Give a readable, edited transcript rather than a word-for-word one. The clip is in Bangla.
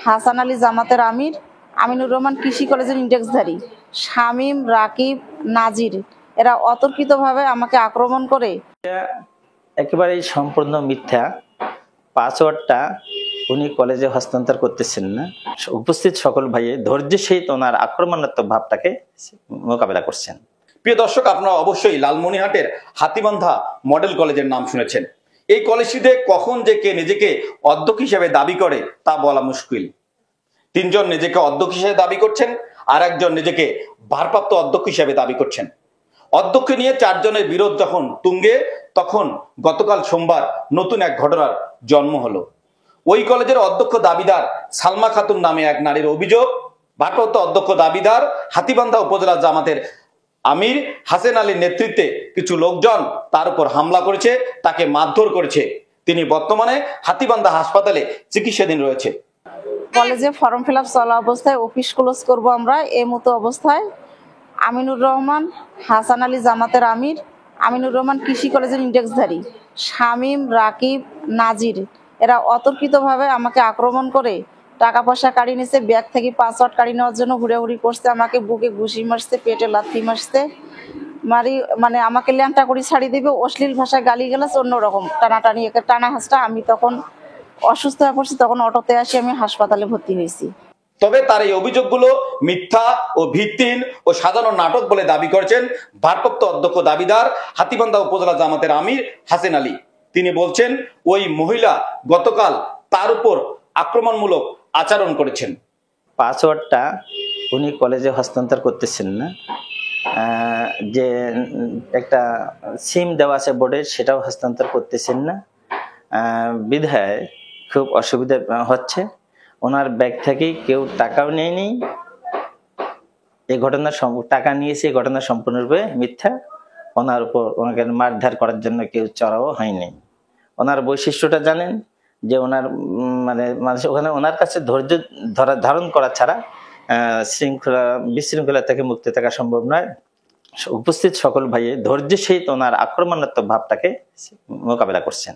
হাসান আলী জামাতের আমির, আমিনুর রহমান কৃষি কলেজের ইন্ডেক্সধারী, শামীম, রাকিব, নাজির এরা অতর্কিতভাবে আমাকে আক্রমণ করে। একেবারেই সম্পূর্ণ মিথ্যা। পাসওয়ার্ডটা উনি কলেজে হস্তান্তর করতেছেন না। উপস্থিত সকল ভাইয়ে ধৈর্যের সহিত ওনার আক্রমণাত্মক ভাবটাকে মোকাবেলা করছেন। প্রিয় দর্শক, আপনারা অবশ্যই লালমনিরহাটের হাতীবান্ধা মডেল কলেজের নাম শুনেছেন। এই কলেজটিতে কখন যে কে নিজেকে অধ্যক্ষ হিসেবে দাবি করে তা বলা মুশকিল। তিনজন নিজেকে অধ্যক্ষ হিসেবে দাবি করছেন, আর একজন নিজেকে ভারপ্রাপ্ত অধ্যক্ষ হিসেবে দাবি করছেন। অধ্যক্ষ নিয়ে চারজনের বিরোধ যখন তুঙ্গে, তখন গতকাল সোমবার নতুন এক ঘটনার জন্ম হলো। ওই কলেজের অধ্যক্ষ দাবিদার সালমা খাতুন নামে এক নারীর অভিযোগ, ভারপ্রাপ্ত অধ্যক্ষ দাবিদার হাতীবান্ধা উপজেলা জামাতের আমির হাসান আলীর নেতৃত্বে কিছু লোকজন তার উপর হামলা করেছে, তাকে মারধর করেছে। তিনি বর্তমানে হাতীবান্ধা হাসপাতালে চিকিৎসাধীন রয়েছে। কলেজে ফর্ম ফিল আপ চলা অবস্থায় অফিস ক্লোজ করব আমরা, এই মতো অবস্থায় আমিনুর রহমান, হাসান আলী জামাতের আমির, আমিনুর রহমান কৃষি কলেজের ইন্ডেক্সধারী, শামীম, রাকিব, নাজির এরা অতর্কিতভাবে আমাকে আক্রমণ করে টাকা পয়সা কাড়ি নিছে। ব্যাগ থেকে পাসওয়ার্ড কাড়ি নেওয়ার জন্য হুড়াহুড়ি করছে, আমাকে বুকে ঘুষি মারছে, পেটে লাথি মারছে, মানে আমাকে ল্যাংটা করে ছাড়ি দেবে, অশ্লীল ভাষায় গালি গালাজ, অন্যরকম টানাটানি, টানা হাসটা। আমি তখন অসুস্থ হয়ে পড়ছি, তখন অটোতে আসি আমি হাসপাতালে ভর্তি হয়েছি। তবে তার এই অভিযোগগুলো মিথ্যা ও ভিত্তিহীন ও সাজানো নাটক বলে দাবি করেছেন ভারপ্রাপ্ত অধ্যক্ষ দাবিদার হাতীবান্ধা উপজেলা জামাতের আমির হাসান আলী। তিনি বলছেন ওই মহিলা গতকাল তার উপর আক্রমণমূলক আচরণ করেছেন। পাসওয়ার্ডটা উনি কলেজে হস্তান্তর করতেছেন না। যে একটা সিম দেওয়া আছে বোর্ডে, সেটাও হস্তান্তর করতেছেন না। বিধায় খুব অসুবিধা হচ্ছে। ওনার ব্যাগ থেকে কেউ টাকাও নেয়নি। এই ঘটনা টাকা নিয়েছে, এই ঘটনা সম্পূর্ণরূপে মিথ্যা। ওনার উপর ওনাকে মারধর করার জন্য কেউ চড়াও হয়নি। ওনার বৈশিষ্ট্যটা জানেন যে ওনার মানে ওখানে ওনার কাছে ধৈর্য ধারণ করা ছাড়া বিশৃঙ্খলা থেকে মুক্তি থাকা সম্ভব নয়। উপস্থিত সকল ভাইয়ে ধৈর্যের সহিত ওনার আক্রমণাত্মক ভাবটাকে মোকাবেলা করছেন।